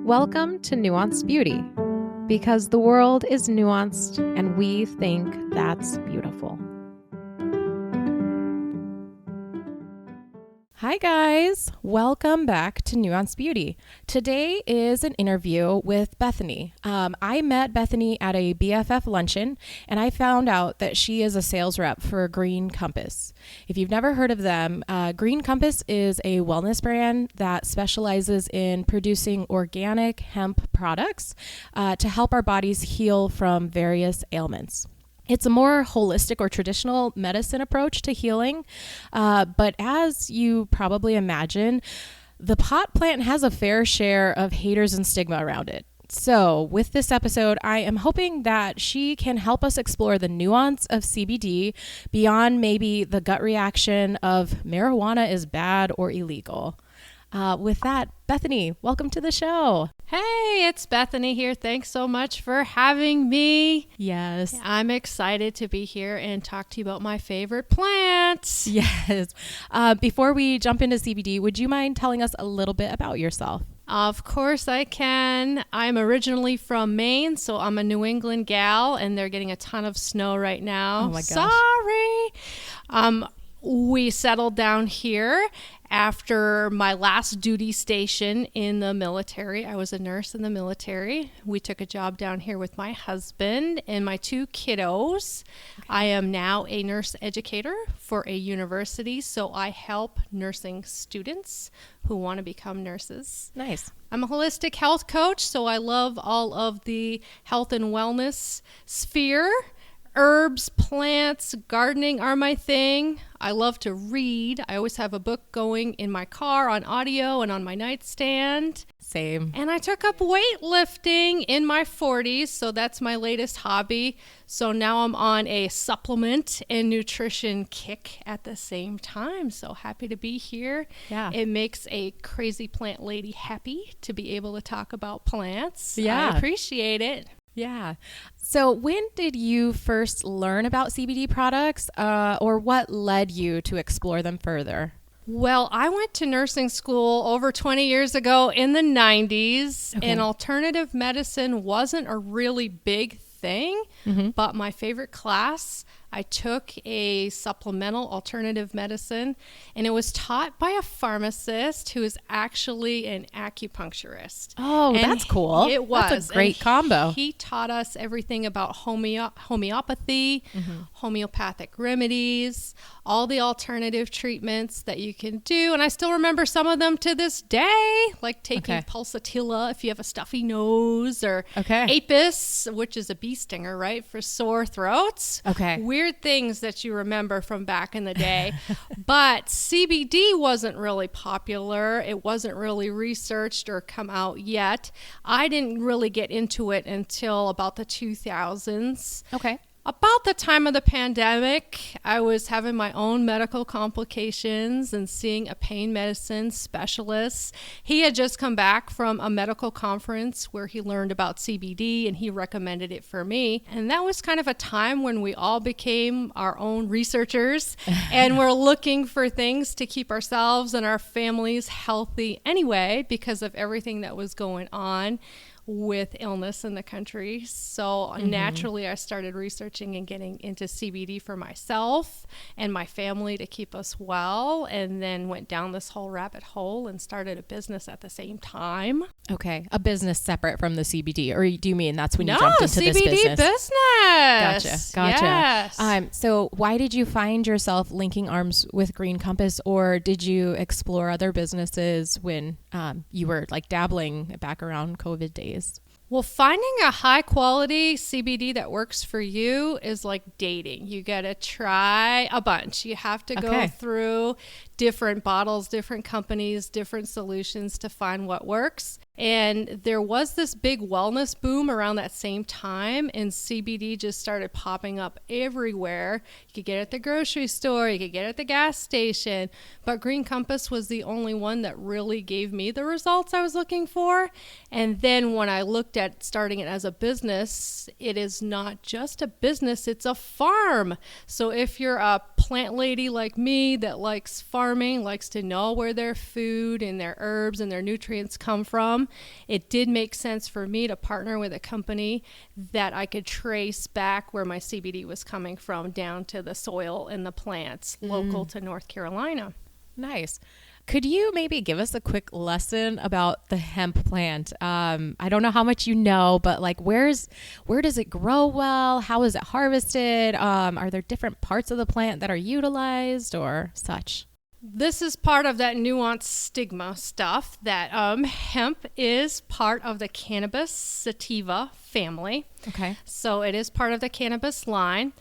Welcome to Nuanced Beauty, because the world is nuanced and we think that's beautiful. Hi guys, welcome back to Nuanced Beauty. Today is an interview with Bethany. I met Bethany at a BFF luncheon and I found out that she is a sales rep for Green Compass. If you've never heard of them, Green Compass is a wellness brand that specializes in producing organic hemp products to help our bodies heal from various ailments. It's a more holistic or traditional medicine approach to healing, but as you probably imagine, the pot plant has a fair share of haters and stigma around it. So with this episode, I am hoping that she can help us explore the nuance of CBD beyond maybe the gut reaction of marijuana is bad or illegal. With that, Bethany, welcome to the show. Hey, it's Bethany here. Thanks so much for having me. Yes. I'm excited to be here and talk to you about my favorite plants. Yes. Before we jump into CBD, would you mind telling us a little bit about yourself? Of course I can. I'm originally from Maine, so I'm a New England gal, and they're getting a ton of snow right now. Oh my gosh. Sorry. We settled down here after my last duty station in the military. I was a nurse in the military. We took a job down here with my husband and my two kiddos. Okay. I am now a nurse educator for a university, so I help nursing students who want to become nurses. Nice. I'm a holistic health coach, so I love all of the health and wellness sphere. Herbs, plants, gardening are my thing. I love to read. I always have a book going in my car on audio and on my nightstand. Same. And I took up weightlifting in my 40s, so that's my latest hobby. So now I'm on a supplement and nutrition kick at the same time. So happy to be here. Yeah. It makes a crazy plant lady happy to be able to talk about plants. Yeah. I appreciate it. Yeah. So when did you first learn about CBD products or what led you to explore them further? Well, I went to nursing school over 20 years ago in the 90s, Okay. and alternative medicine wasn't a really big thing, but my favorite class, I took a supplemental alternative medicine, and it was taught by a pharmacist who is actually an acupuncturist. Oh, And that's cool. It was. That's a great And combo. He taught us everything about homeopathy, homeopathic remedies, all the alternative treatments that you can do. And I still remember some of them to this day, like taking pulsatilla if you have a stuffy nose, or apis, which is a bee stinger, right, for sore throats. Okay. Weird things that you remember from back in the day. But CBD wasn't really popular. It wasn't really researched or come out yet. I didn't really get into it until about the 2000s. Okay. About the time of the pandemic, I was having my own medical complications and seeing a pain medicine specialist. He had just come back from a medical conference where he learned about CBD, and he recommended it for me. And that was kind of a time when we all became our own researchers and we're looking for things to keep ourselves and our families healthy anyway, because of everything that was going on with illness in the country. So naturally I started researching and getting into CBD for myself and my family to keep us well, and then went down this whole rabbit hole and started a business at the same time. Okay. A business separate from the CBD, or do you mean that's when you jumped into CBD this business? Gotcha. Yes. So why did you find yourself linking arms with Green Compass, or did you explore other businesses when you were like dabbling back around COVID days? Well, finding a high quality CBD that works for you is like dating. You got to try a bunch. You have to go through different bottles, different companies, different solutions to find what works. And there was this big wellness boom around that same time, and CBD just started popping up everywhere. You could get it at the grocery store, you could get it at the gas station, but Green Compass was the only one that really gave me the results I was looking for. And then when I looked looked at starting it as a business, it is not just a business, it's a farm. So if you're a plant lady like me that likes farming, likes to know where their food and their herbs and their nutrients come from, it did make sense for me to partner with a company that I could trace back where my CBD was coming from down to the soil and the plants local to North Carolina. Nice. Could you maybe give us a quick lesson about the hemp plant? I don't know how much you know, but like where does it grow well? How is it harvested? Are there different parts of the plant that are utilized or such? This is part of that nuanced stigma stuff that hemp is part of the cannabis sativa family. Okay. So it is part of the cannabis line,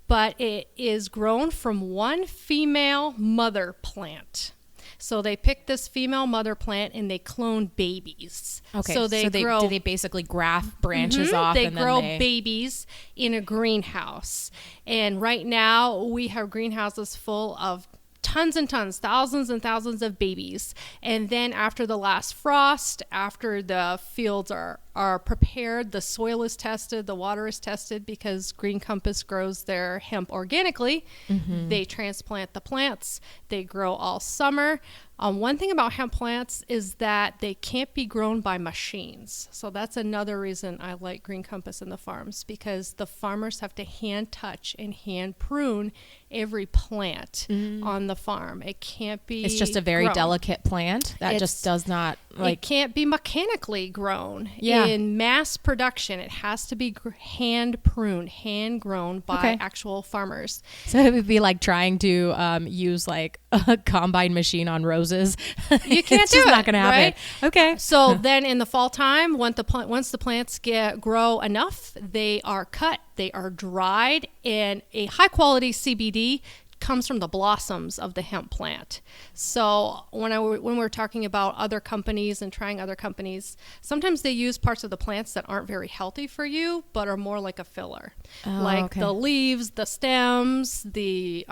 but it is grown from one female mother plant. So they pick this female mother plant and they clone babies. Okay. So do they basically graft branches off? They and grow then babies in a greenhouse. And right now we have greenhouses full of tons and tons, thousands and thousands of babies. And then after the last frost, after the fields are prepared, the soil is tested, the water is tested, because Green Compass grows their hemp organically. They transplant the plants. They grow all summer. One thing about hemp plants is that they can't be grown by machines. So that's another reason I like Green Compass and the farms, because the farmers have to hand touch and hand prune every plant on the farm. It can't be it's just a very grown. Delicate plant that just does not It can't be mechanically grown. Yeah. In mass production, it has to be hand pruned, hand grown by actual farmers. So it would be like trying to use like a combine machine on roses. You can't it's do just it, not going to happen. right? Okay. So then in the fall time, once the plants grow enough, they are cut, they are dried, and a high quality CBD comes from the blossoms of the hemp plant. So when we're talking about other companies and trying other companies, sometimes they use parts of the plants that aren't very healthy for you, but are more like a filler, the leaves, the stems, the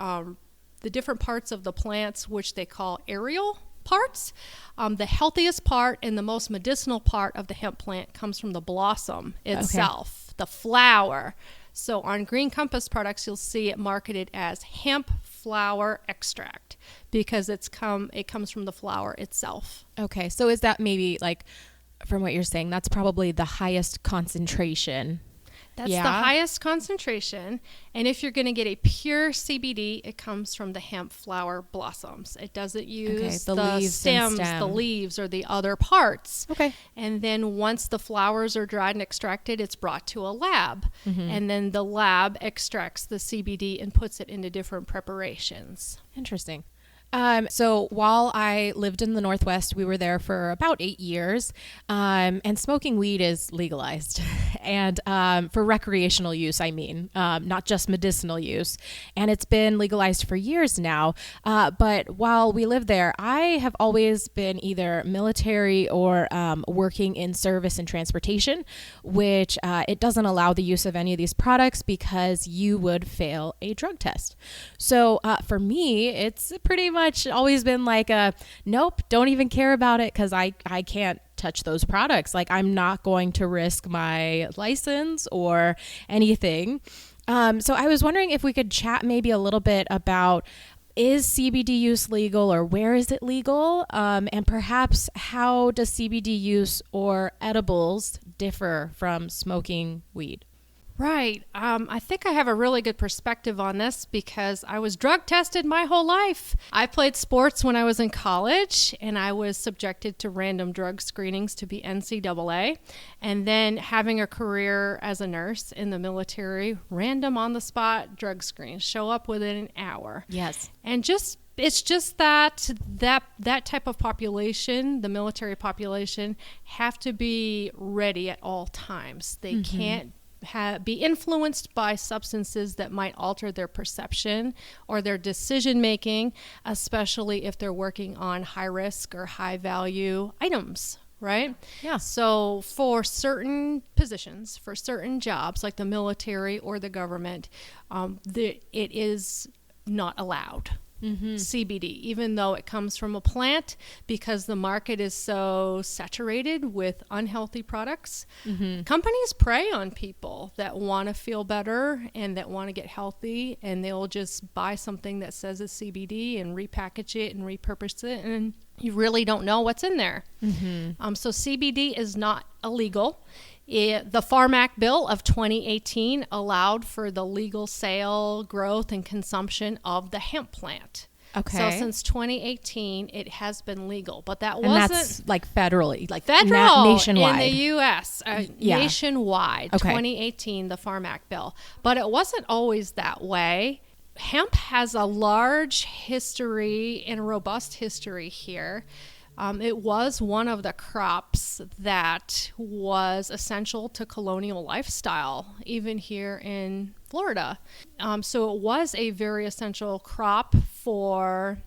different parts of the plants, which they call aerial parts. The healthiest part and the most medicinal part of the hemp plant comes from the blossom itself, the flower. So on Green Compass products, you'll see it marketed as hemp flower extract because it comes from the flower itself. Okay. So is that maybe like, from what you're saying, that's probably the highest concentration? That's the highest concentration. And if you're going to get a pure CBD, it comes from the hemp flower blossoms. It doesn't use the stems, the leaves, or the other parts. Okay. And then once the flowers are dried and extracted, it's brought to a lab. And then the lab extracts the CBD and puts it into different preparations. Interesting. So while I lived in the Northwest, we were there for about 8 years, and smoking weed is legalized and, for recreational use, I mean, not just medicinal use. And it's been legalized for years now. But while we lived there, I have always been either military or, working in service and transportation, which, it doesn't allow the use of any of these products because you would fail a drug test. So, for me, it's pretty much always been like nope, don't even care about it because I can't touch those products. Like, I'm not going to risk my license or anything. So I was wondering if we could chat maybe a little bit about, is CBD use legal, or where is it legal? And perhaps how does CBD use or edibles differ from smoking weed? Right. I think I have a really good perspective on this because I was drug tested my whole life. I played sports when I was in college, and I was subjected to random drug screenings to be NCAA. And then having a career as a nurse in the military, random on the spot drug screens show up within an hour. Yes. And it's just that type of population, the military population, have to be ready at all times. They can't be influenced by substances that might alter their perception or their decision making, especially if they're working on high risk or high value items, right? Yeah. So for certain positions, for certain jobs like the military or the government, it is not allowed. CBD, even though it comes from a plant, because the market is so saturated with unhealthy products. Companies prey on people that want to feel better and that want to get healthy, and they'll just buy something that says it's CBD and repackage it and repurpose it, and you really don't know what's in there. So CBD is not illegal. The Farm Act Bill of 2018 allowed for the legal sale, growth, and consumption of the hemp plant. Okay. So since 2018, it has been legal, but that and wasn't that's like federally, like federal nationwide in the U.S. Nationwide. Okay. 2018, the Farm Act Bill, but it wasn't always that way. Hemp has a large history and a robust history here. It was one of the crops that was essential to colonial lifestyle, even here in Florida. So it was a very essential crop for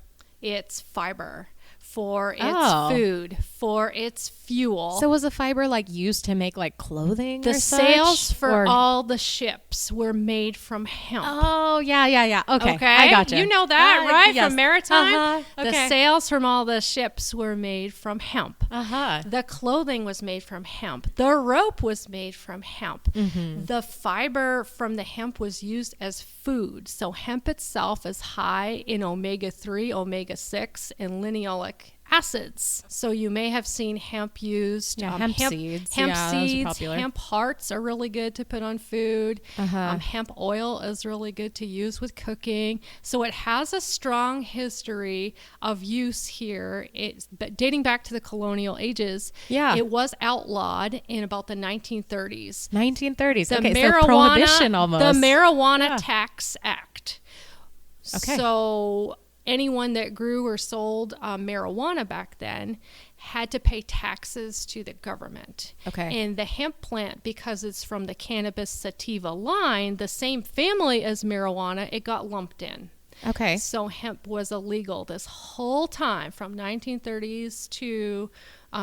its fiber, for its food, for its fuel. So was the fiber like used to make like clothing? The or sails such? for all the ships were made from hemp. Oh, yeah. Okay. Okay. I gotcha. You know that, right? Yes. From maritime? Okay. The sails from all the ships were made from hemp. Uh-huh. The clothing was made from hemp. The rope was made from hemp. The fiber from the hemp was used as food. So hemp itself is high in omega-3, omega-6, and linoleic acids. So you may have seen hemp used. Hemp seeds. Hemp Yeah, those are seeds. popular. Hemp hearts are really good to put on food. Hemp oil is really good to use with cooking. So it has a strong history of use here. It's dating back to the colonial ages. Yeah. It was outlawed in about the 1930s. 1930s. The Okay, so prohibition almost. The Marijuana Tax Act. Okay. So anyone that grew or sold marijuana back then had to pay taxes to the government. Okay. And the hemp plant, because it's from the cannabis sativa line, the same family as marijuana, it got lumped in. Okay. So hemp was illegal this whole time from 1930s to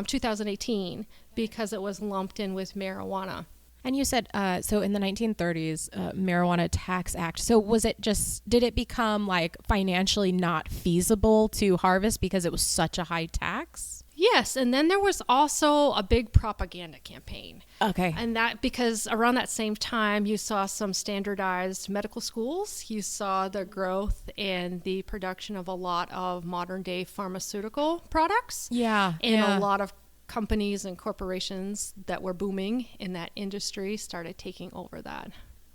2018 because it was lumped in with marijuana. And you said, so in the 1930s, Marijuana Tax Act. So was it did it become like financially not feasible to harvest because it was such a high tax? Yes, and then there was also a big propaganda campaign. Okay. And that because around that same time, you saw some standardized medical schools. You saw the growth and the production of a lot of modern day pharmaceutical products. Yeah. And a lot of companies and corporations that were booming in that industry started taking over that.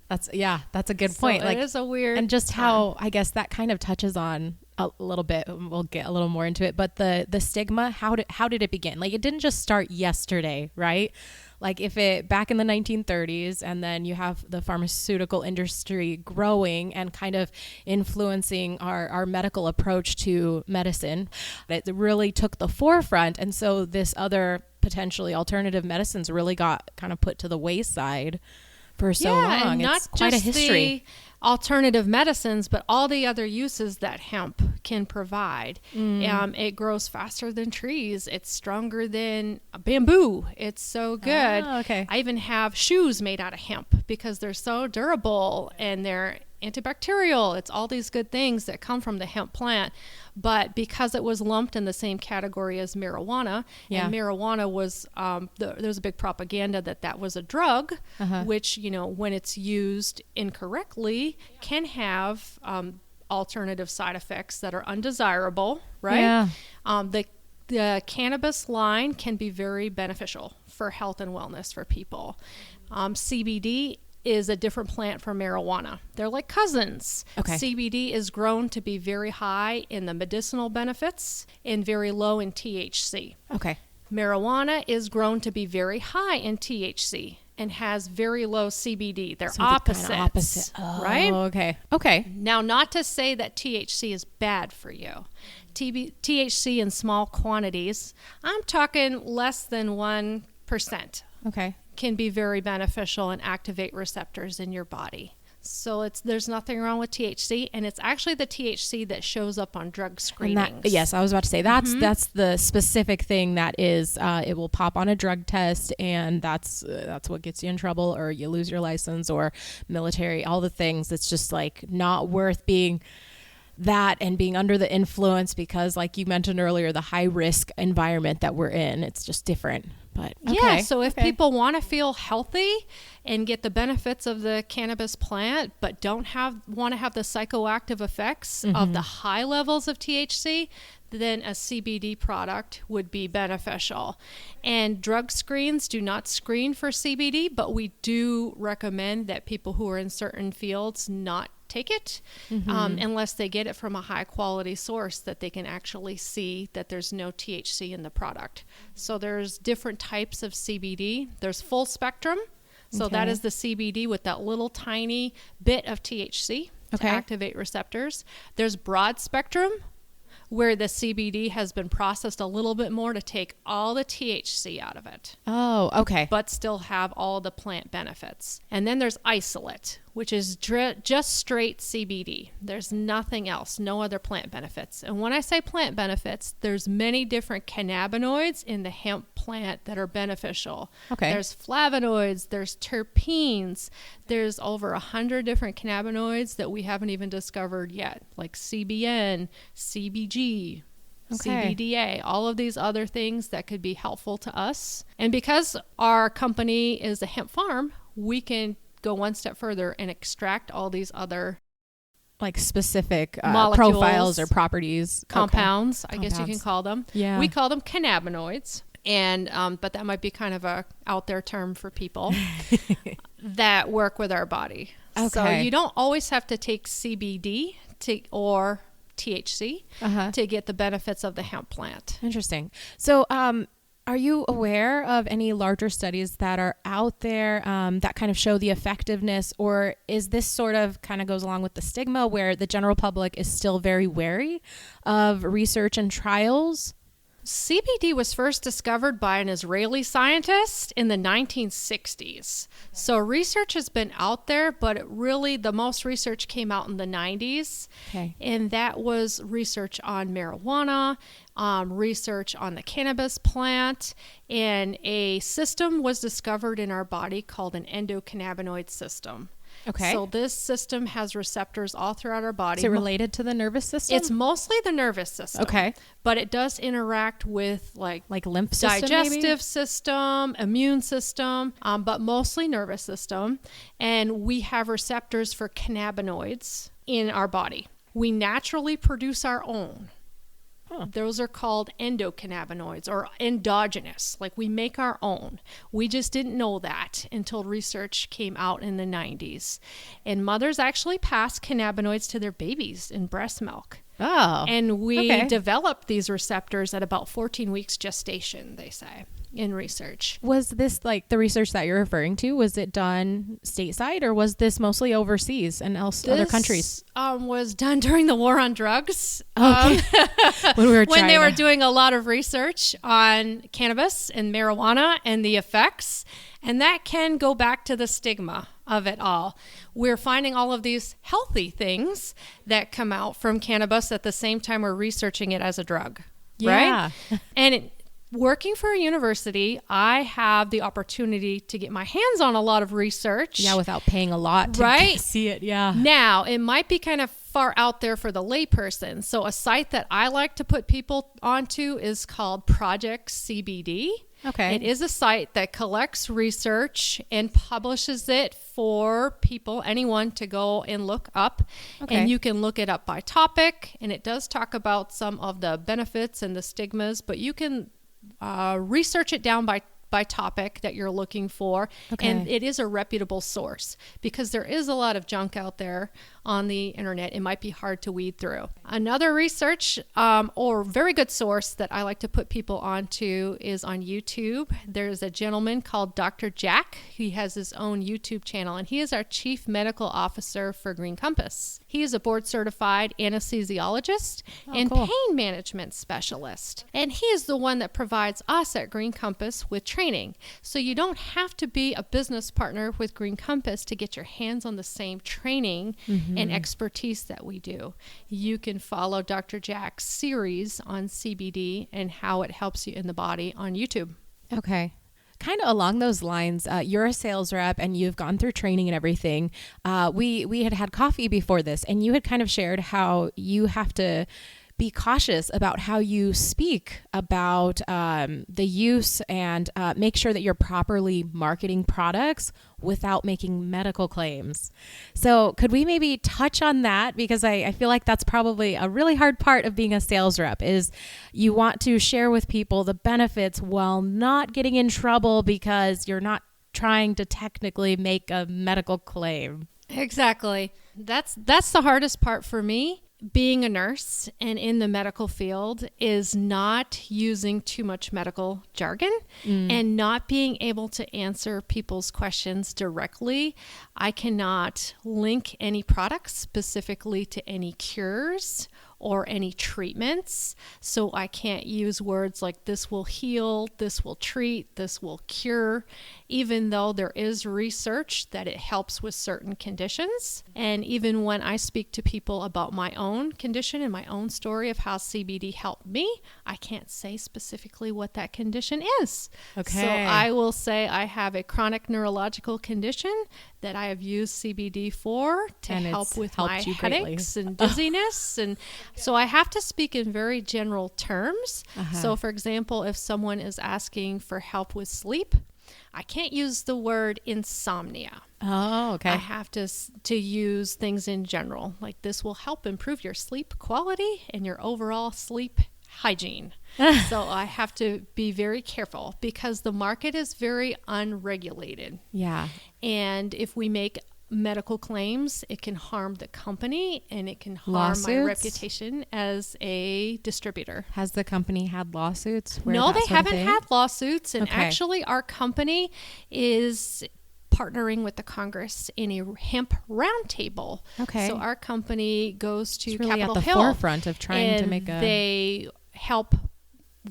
That's a good point. So it is a weird and just how I guess that kind of touches on a little bit. We'll get a little more into it, but the stigma, how did it begin? Like it didn't just start yesterday, right? Like if it back in the 1930s, and then you have the pharmaceutical industry growing and kind of influencing our medical approach to medicine, it really took the forefront. And so this other potentially alternative medicines really got kind of put to the wayside for so long. And not it's quite just a history. the alternative medicines, but all the other uses that hemp can provide. It grows faster than trees. It's stronger than bamboo. It's so good. Oh, okay. I even have shoes made out of hemp because they're so durable and they're antibacterial. It's all these good things that come from the hemp plant. But because it was lumped in the same category as marijuana, and marijuana was, there was a big propaganda that was a drug, which, when it's used incorrectly, can have alternative side effects that are undesirable, right? Yeah. The cannabis line can be very beneficial for health and wellness for people. CBD is a different plant from marijuana. They're like cousins. Okay. CBD is grown to be very high in the medicinal benefits and very low in THC. Okay. Marijuana is grown to be very high in THC and has very low CBD. They're opposites, right? Okay. Okay. Now, not to say that THC is bad for you. THC in small quantities, I'm talking less than 1%. Okay. Can be very beneficial and activate receptors in your body. So there's nothing wrong with THC, and it's actually the THC that shows up on drug screenings. Yes, I was about to say that's the specific thing that is it will pop on a drug test, and that's what gets you in trouble, or you lose your license, or military, all the things. It's just like not worth being that and being under the influence because, like you mentioned earlier, the high risk environment that we're in, it's just different. But okay. Yeah, so if people want to feel healthy and get the benefits of the cannabis plant, but don't want to have the psychoactive effects of the high levels of THC, then a CBD product would be beneficial. And drug screens do not screen for CBD, but we do recommend that people who are in certain fields not take it unless they get it from a high quality source that they can actually see that there's no THC in the product. So there's different types of CBD. There's full spectrum. So that is the CBD with that little tiny bit of THC to activate receptors. There's broad spectrum, where the CBD has been processed a little bit more to take all the THC out of it. Oh, okay. But still have all the plant benefits. And then there's isolate, which is just straight CBD. There's nothing else, no other plant benefits. And when I say plant benefits, there's many different cannabinoids in the hemp plant that are beneficial. Okay. There's flavonoids, there's terpenes, there's over 100 different cannabinoids that we haven't even discovered yet, like CBN, CBG, CBDA, all of these other things that could be helpful to us. And because our company is a hemp farm, we can go one step further and extract all these other like specific molecules, profiles or properties, compounds, I guess you can call them. Yeah. We call them cannabinoids. And but that might be kind of a out there term for people that work with our body. Okay. So you don't always have to take CBD or THC to get the benefits of the hemp plant. Interesting. So are you aware of any larger studies that are out there that kind of show the effectiveness, or is this sort of kind of goes along with the stigma where the general public is still very wary of research and trials? CBD was first discovered by an Israeli scientist in the 1960s. So research has been out there, but the most research came out in the 90s. Okay. And that was research on marijuana, research on the cannabis plant, and a system was discovered in our body called an endocannabinoid system. Okay. So this system has receptors all throughout our body. Is it related to the nervous system? It's mostly the nervous system. Okay. But it does interact with like lymph system, digestive system, immune system, but mostly nervous system. And we have receptors for cannabinoids in our body. We naturally produce our own. Those are called endocannabinoids or endogenous. Like we make our own. We just didn't know that until research came out in the 90s. And mothers actually pass cannabinoids to their babies in breast milk. Oh. And we developed these receptors at about 14 weeks gestation, they say, in research. Was this like the research that you're referring to? Was it done stateside or was this mostly overseas and other countries? Was done during the war on drugs. Okay. When they were doing a lot of research on cannabis and marijuana and the effects. And that can go back to the stigma of it all. We're finding all of these healthy things that come out from cannabis at the same time we're researching it as a drug. Yeah. Right? And working for a university, I have the opportunity to get my hands on a lot of research. Yeah, without paying a lot to see it. Yeah. Now, it might be kind of far out there for the layperson. So a site that I like to put people onto is called Project CBD. Okay. It is a site that collects research and publishes it for people, anyone to go and look up. Okay. And you can look it up by topic. And it does talk about some of the benefits and the stigmas, but you can research it down by topic that you're looking for. Okay. And it is a reputable source because there is a lot of junk out there on the internet. It might be hard to weed through. Another research or very good source that I like to put people onto is on YouTube. There's a gentleman called Dr. Jack. He has his own YouTube channel and he is our chief medical officer for Green Compass. He is a board certified anesthesiologist and cool. pain management specialist. And he is the one that provides us at Green Compass with training. So you don't have to be a business partner with Green Compass to get your hands on the same training and expertise that we do. You can follow Dr. Jack's series on CBD and how it helps you in the body on YouTube. Okay. kind of along those lines, you're a sales rep and you've gone through training and everything. We had coffee before this, and you had kind of shared how you have to be cautious about how you speak about the use and make sure that you're properly marketing products without making medical claims. So could we maybe touch on that? Because I feel like that's probably a really hard part of being a sales rep, is you want to share with people the benefits while not getting in trouble because you're not trying to technically make a medical claim. Exactly. That's the hardest part for me. Being a nurse and in the medical field is not using too much medical jargon and not being able to answer people's questions directly. I cannot link any products specifically to any cures or any treatments. So I can't use words like this will heal, this will treat, this will cure, even though there is research that it helps with certain conditions. And even when I speak to people about my own condition and my own story of how CBD helped me, I can't say specifically what that condition is. Okay. So I will say I have a chronic neurological condition that I have used CBD for to help with my headaches and dizziness. And so I have to speak in very general terms. So for example, if someone is asking for help with sleep, I can't use the word insomnia. Oh, okay. I have to use things in general, like this will help improve your sleep quality and your overall sleep hygiene. So I have to be very careful because the market is very unregulated. Yeah. And if we make medical claims, it can harm the company and it can harm Lawsuits? my reputation as a distributor. Has the company had lawsuits? No, they haven't had lawsuits. And actually, our company is partnering with the Congress in a hemp roundtable. Okay. So our company goes to It's really Capitol at the Hill forefront of trying to make a... They help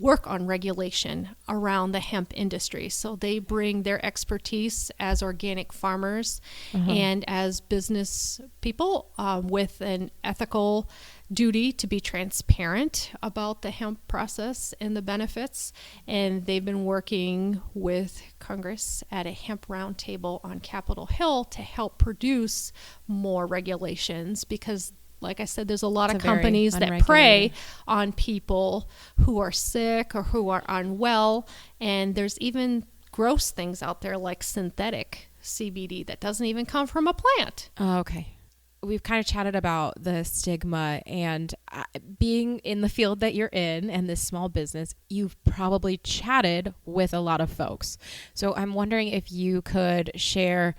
work on regulation around the hemp industry. So they bring their expertise as organic farmers and as business people with an ethical duty to be transparent about the hemp process and the benefits. And they've been working with Congress at a hemp roundtable on Capitol Hill to help produce more regulations because like I said, there's a lot of companies that prey on people who are sick or who are unwell. And there's even gross things out there like synthetic CBD that doesn't even come from a plant. Oh, okay. We've kind of chatted about the stigma and being in the field that you're in and this small business, you've probably chatted with a lot of folks. So I'm wondering if you could share,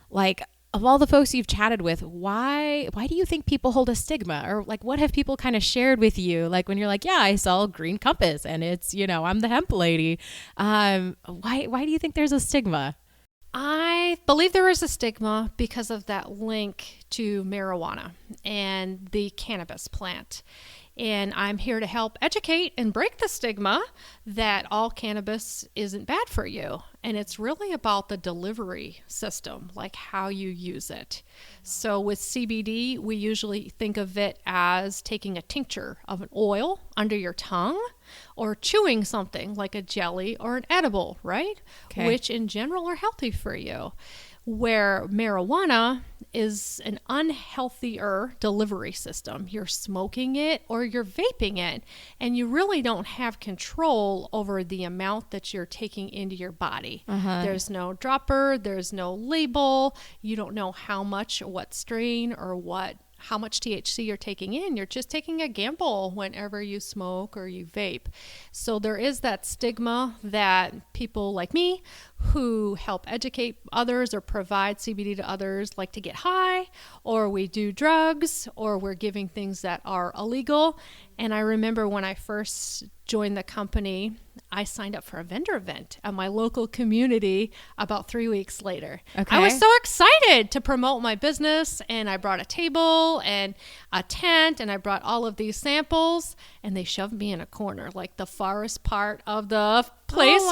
like, of all the folks you've chatted with, why do you think people hold a stigma? Or like, what have people kind of shared with you? Like when you're like, yeah, I sell Green Compass and it's, I'm the hemp lady. Why do you think there's a stigma? I believe there is a stigma because of that link to marijuana and the cannabis plant. And I'm here to help educate and break the stigma that all cannabis isn't bad for you. And it's really about the delivery system, like how you use it. So with CBD, we usually think of it as taking a tincture of an oil under your tongue or chewing something like a jelly or an edible, right? Okay. Which in general are healthy for you. Where marijuana is an unhealthier delivery system. You're smoking it or you're vaping it, and you really don't have control over the amount that you're taking into your body. There's no dropper, there's no label. You don't know how much, or what strain, or how much THC you're taking in. You're just taking a gamble whenever you smoke or you vape. So there is that stigma that people like me who help educate others or provide CBD to others like to get high, or we do drugs, or we're giving things that are illegal. And I remember when I first joined the company, I signed up for a vendor event at my local community about 3 weeks later. Okay. I was so excited to promote my business, and I brought a table and a tent, and I brought all of these samples, and they shoved me in a corner, like the farthest part of the place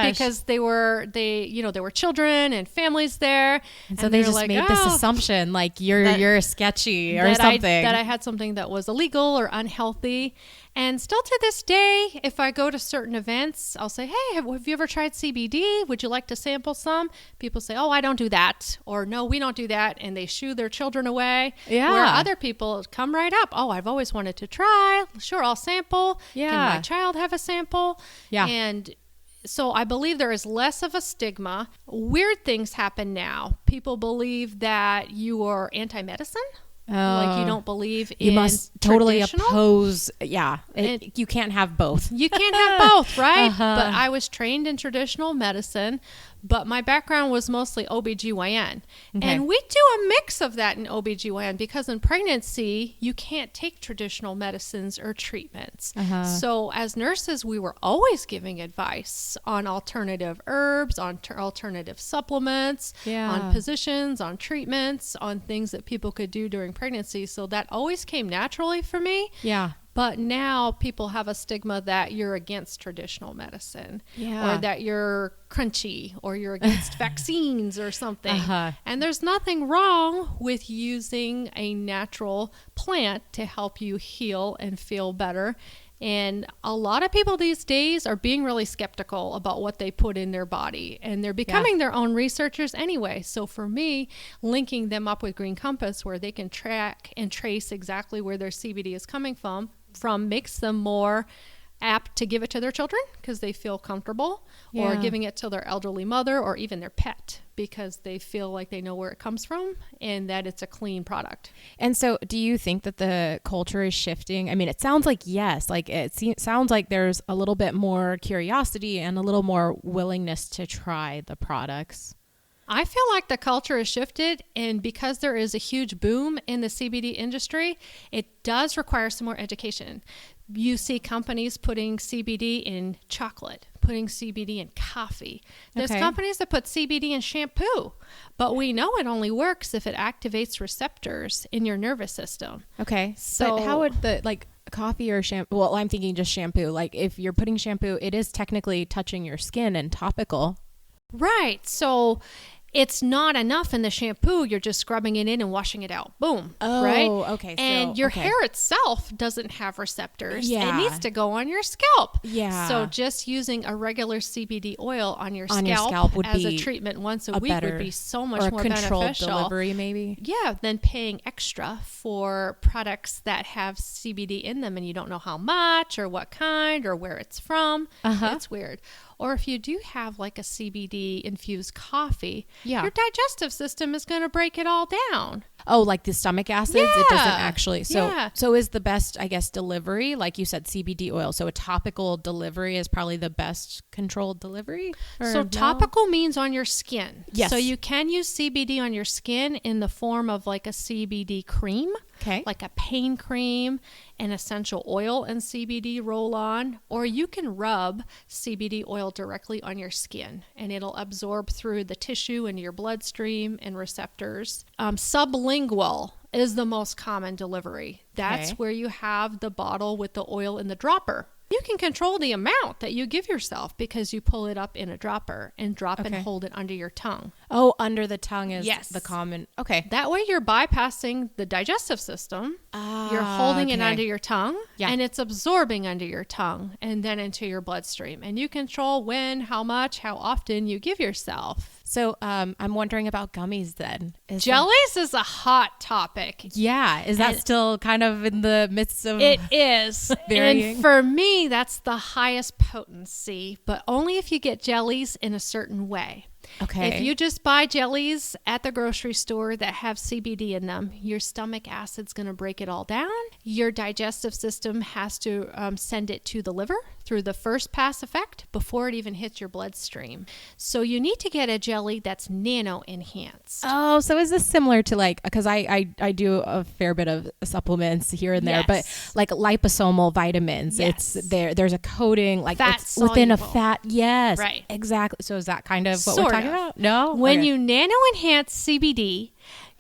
because there were children and families there, and so they just like, made this assumption like you're sketchy or something, that I had something that was illegal or unhealthy. And still to this day, if I go to certain events, I'll say, hey, have you ever tried CBD? Would you like to sample some? People say, oh, I don't do that. Or no, we don't do that. And they shoo their children away. Yeah. Where other people come right up. Oh, I've always wanted to try. Sure, I'll sample. Yeah. Can my child have a sample? Yeah. And so I believe there is less of a stigma. Weird things happen now. People believe that you are anti-medicine. Like you don't believe in you must totally traditional. oppose. Yeah. You can't have both. You can't have both, right? But I was trained in traditional medicine, but my background was mostly OBGYN. And we do a mix of that in OBGYN because in pregnancy, you can't take traditional medicines or treatments. So as nurses, we were always giving advice on alternative herbs, on alternative supplements, on positions, on treatments, on things that people could do during pregnancy. So that always came naturally for me. Yeah. But now people have a stigma that you're against traditional medicine or that you're crunchy or you're against vaccines or something. And there's nothing wrong with using a natural plant to help you heal and feel better. And a lot of people these days are being really skeptical about what they put in their body, and they're becoming their own researchers anyway. So for me, linking them up with Green Compass where they can track and trace exactly where their CBD is coming from makes them more apt to give it to their children because they feel comfortable, or giving it to their elderly mother or even their pet because they feel like they know where it comes from and that it's a clean product. And so do you think that the culture is shifting? I mean, it sounds like yes, like sounds like there's a little bit more curiosity and a little more willingness to try the products. I feel like the culture has shifted, and because there is a huge boom in the CBD industry, it does require some more education. You see companies putting CBD in chocolate, putting CBD in coffee. There's companies that put CBD in shampoo, but we know it only works if it activates receptors in your nervous system. Okay. So but how would coffee or shampoo? Well, I'm thinking just shampoo. Like if you're putting shampoo, it is technically touching your skin and topical. Right. So it's not enough in the shampoo. You're just scrubbing it in and washing it out. Boom. Oh, right? Okay. And your hair itself doesn't have receptors. Yeah. It needs to go on your scalp. Yeah. So just using a regular CBD oil on your On scalp would as be a treatment once a week would be so much more controlled beneficial. delivery maybe. Yeah, than paying extra for products that have CBD in them and you don't know how much or what kind or where it's from. It's weird. Or if you do have like a CBD infused coffee, your digestive system is going to break it all down. Oh, like the stomach acids? It doesn't actually. Yeah. So is the best, I guess, delivery, like you said, CBD oil. So a topical delivery is probably the best controlled delivery? So topical means on your skin. Yes. So you can use CBD on your skin in the form of like a CBD cream. Okay. Like a pain cream, an essential oil and CBD roll on, or you can rub CBD oil directly on your skin and it'll absorb through the tissue into your bloodstream and receptors. Sublingual is the most common delivery. That's where you have the bottle with the oil in the dropper. You can control the amount that you give yourself because you pull it up in a dropper and drop and hold it under your tongue. Oh, under the tongue is the common. Okay. That way you're bypassing the digestive system. You're holding it under your tongue and it's absorbing under your tongue and then into your bloodstream. And you control when, how much, how often you give yourself. So I'm wondering about gummies then. Jellies is a hot topic. Yeah. Is that still kind of in the midst of it is. varying? And for me, that's the highest potency, but only if you get jellies in a certain way. Okay. If you just buy jellies at the grocery store that have CBD in them, your stomach acid's going to break it all down. Your digestive system has to send it to the liver through the first pass effect before it even hits your bloodstream. So you need to get a jelly that's nano enhanced. Oh, so is this similar to like, because I do a fair bit of supplements here and there, but like liposomal vitamins, it's there's a coating, like fat it's within a soluble. fat. Yes, right. Exactly. So is that kind of what Sort we're talking of. about? No. When you nano enhance CBD,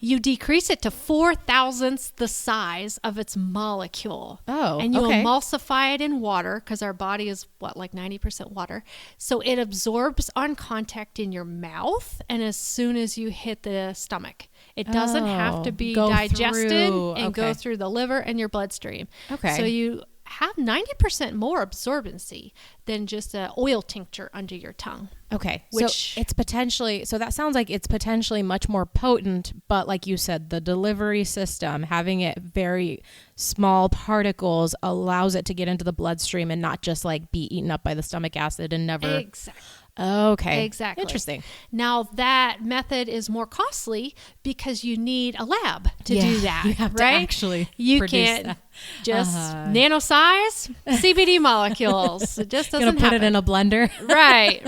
you decrease it to 4,000ths the size of its molecule. Oh, and you emulsify it in water because our body is like 90% water. So it absorbs on contact in your mouth and as soon as you hit the stomach. It doesn't have to be digested and go through the liver and your bloodstream. Okay. So you have 90% more absorbency than just an oil tincture under your tongue. Okay. Which so it's potentially, so that sounds like it's potentially much more potent, but like you said, the delivery system, having it very small particles allows it to get into the bloodstream and not just like be eaten up by the stomach acid and never. Exactly. Okay. Exactly. Interesting. Now that method is more costly because you need a lab to do that, You have right? to actually You produce can't that. just nano-size CBD molecules. It just doesn't Gonna put happen. it in a blender. Right.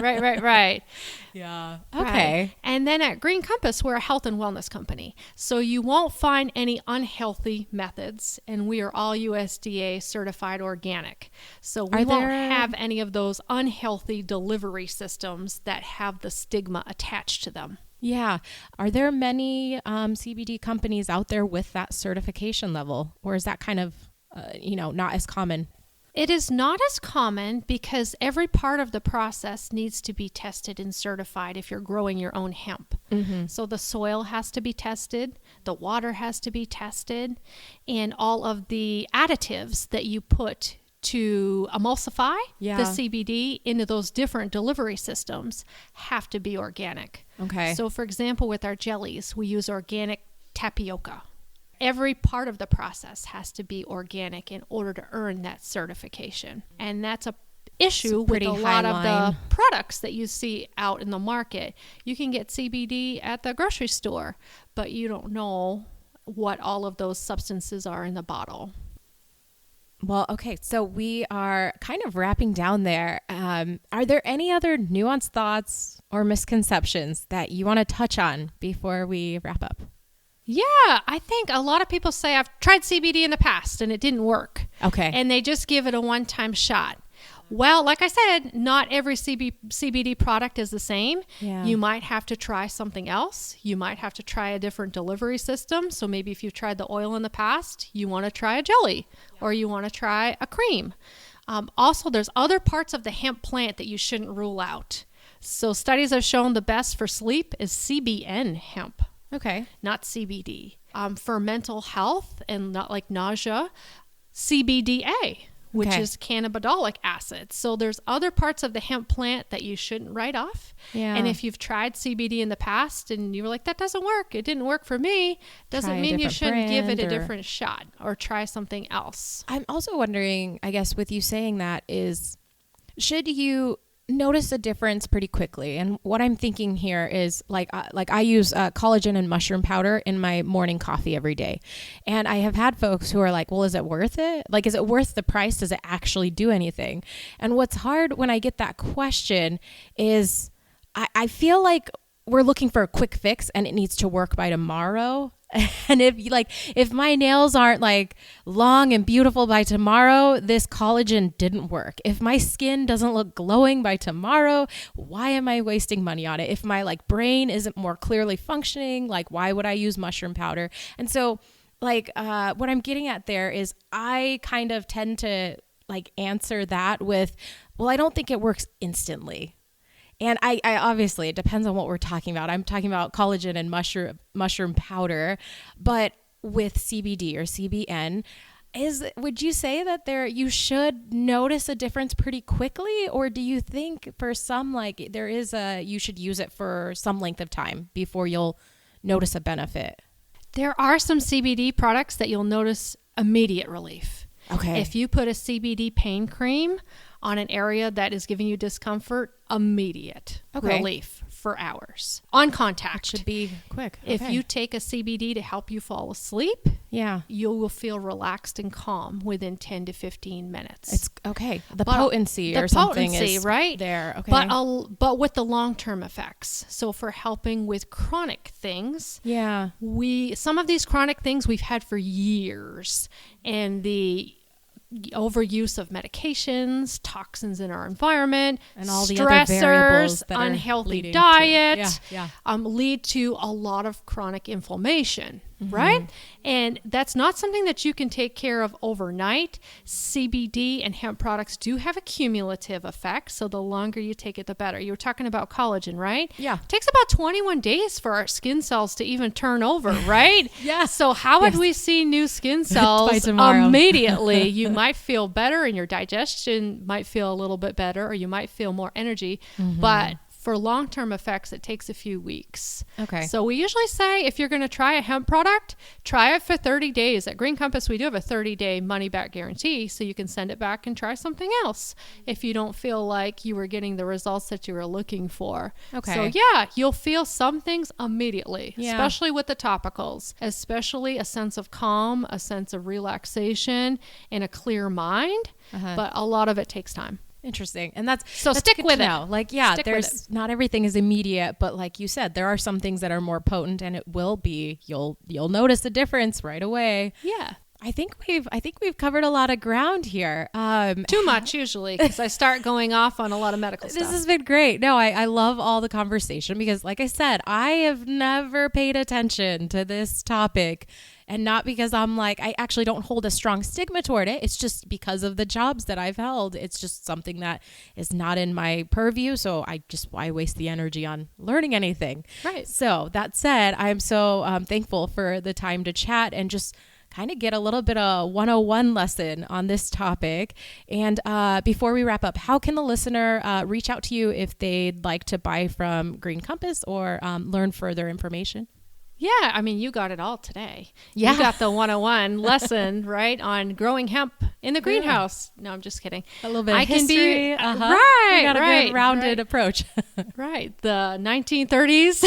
Yeah. Right. Okay. And then at Green Compass, we're a health and wellness company. So you won't find any unhealthy methods, and we are all USDA certified organic. So we won't have any of those unhealthy delivery systems that have the stigma attached to them. Yeah. Are there many CBD companies out there with that certification level, or is that kind of, not as common? It is not as common because every part of the process needs to be tested and certified if you're growing your own hemp. Mm-hmm. So the soil has to be tested, the water has to be tested, and all of the additives that you put to emulsify the CBD into those different delivery systems have to be organic. Okay. So for example, with our jellies, we use organic tapioca. Every part of the process has to be organic in order to earn that certification. And that's a issue with a lot of the products that you see out in the market. You can get CBD at the grocery store, but you don't know what all of those substances are in the bottle. Well, okay, so we are kind of wrapping down there. Are there any other nuanced thoughts or misconceptions that you want to touch on before we wrap up? Yeah, I think a lot of people say, I've tried CBD in the past and it didn't work. Okay. And they just give it a one-time shot. Well, like I said, not every CBD product is the same. Yeah. You might have to try something else. You might have to try a different delivery system. So maybe if you've tried the oil in the past, you want to try a jelly or you want to try a cream. Also, there's other parts of the hemp plant that you shouldn't rule out. So studies have shown the best for sleep is CBN hemp. Okay. Not CBD. For mental health and not like nausea, CBDA, which is cannabidolic acid. So there's other parts of the hemp plant that you shouldn't write off. Yeah. And if you've tried CBD in the past and you were like, that doesn't work, it didn't work for me, doesn't mean you shouldn't give it a different shot or try something else. I'm also wondering, I guess with you saying that is, should you notice a difference pretty quickly? And what I'm thinking here is like I use collagen and mushroom powder in my morning coffee every day. And I have had folks who are like, well, is it worth it? Like, is it worth the price? Does it actually do anything? And what's hard when I get that question is I feel like we're looking for a quick fix and it needs to work by tomorrow. And if my nails aren't like long and beautiful by tomorrow, this collagen didn't work. If my skin doesn't look glowing by tomorrow, why am I wasting money on it? If my brain isn't more clearly functioning, why would I use mushroom powder? And so what I'm getting at there is I kind of tend to answer that with, well, I don't think it works instantly. And I obviously, it depends on what we're talking about. I'm talking about collagen and mushroom powder, but with CBD or CBN, would you say that you should notice a difference pretty quickly? Or do you think for some, you should use it for some length of time before you'll notice a benefit? There are some CBD products that you'll notice immediate relief. Okay. If you put a CBD pain cream on an area that is giving you discomfort, immediate relief for hours on contact. It should be quick. If you take a CBD to help you fall asleep, you will feel relaxed and calm within 10 to 15 minutes. It's okay. The potency or something is right there. Okay. But with the long-term effects. So for helping with chronic things, some of these chronic things we've had for years, and the overuse of medications, toxins in our environment, and all the stressors, other variables unhealthy diet, lead to a lot of chronic inflammation. right? And that's not something that you can take care of overnight. CBD and hemp products do have a cumulative effect. So the longer you take it, the better. You were talking about collagen, right? Yeah. It takes about 21 days for our skin cells to even turn over, right? Yeah. So how would we see new skin By cells tomorrow. immediately? You might feel better and your digestion might feel a little bit better, or you might feel more energy. But for long-term effects, it takes a few weeks. Okay. So we usually say if you're going to try a hemp product, try it for 30 days. At Green Compass, we do have a 30-day money-back guarantee, so you can send it back and try something else if you don't feel like you were getting the results that you were looking for. Okay. So yeah, you'll feel some things immediately, Yeah. especially with the topicals, especially a sense of calm, a sense of relaxation, and a clear mind. But a lot of it takes time. Interesting. And that's stick good with to it. know. Like, yeah, Stick with there's not everything is immediate, but like you said, there are some things that are more potent, and it will be, you'll notice a difference right away. Yeah. I think we've covered a lot of ground here. Too much usually, because I start going off on a lot of medical stuff. This has been great. No, I love all the conversation because, like I said, I have never paid attention to this topic, and not because I'm like, I actually don't hold a strong stigma toward it. It's just because of the jobs that I've held. It's just something that is not in my purview. So why waste the energy on learning anything? Right. So that said, I'm so thankful for the time to chat and just kind of get a little bit of 101 lesson on this topic. And before we wrap up, how can the listener reach out to you if they'd like to buy from Green Compass or learn further information? Yeah, I mean, you got it all today. Yeah. You got the 101 lesson, right, on growing hemp in the greenhouse. No, I'm just kidding. A little bit of history. Right, we got a right, good rounded right. approach. Right. The 1930s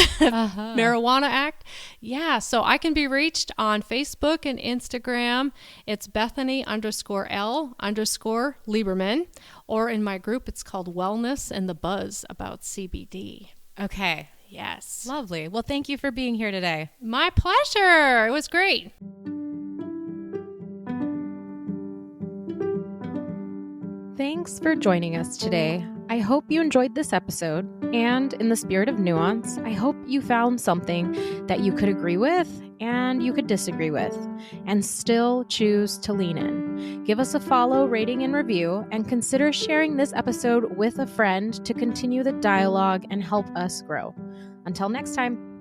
Marijuana Act. Yeah. So I can be reached on Facebook and Instagram. It's Bethany_L_Lieberman. Or in my group, it's called Wellness and the Buzz about CBD. Okay. Yes. Lovely. Well, thank you for being here today. My pleasure. It was great. Thanks for joining us today. I hope you enjoyed this episode, and in the spirit of nuance, I hope you found something that you could agree with and you could disagree with, and still choose to lean in. Give us a follow, rating, and review, and consider sharing this episode with a friend to continue the dialogue and help us grow. Until next time.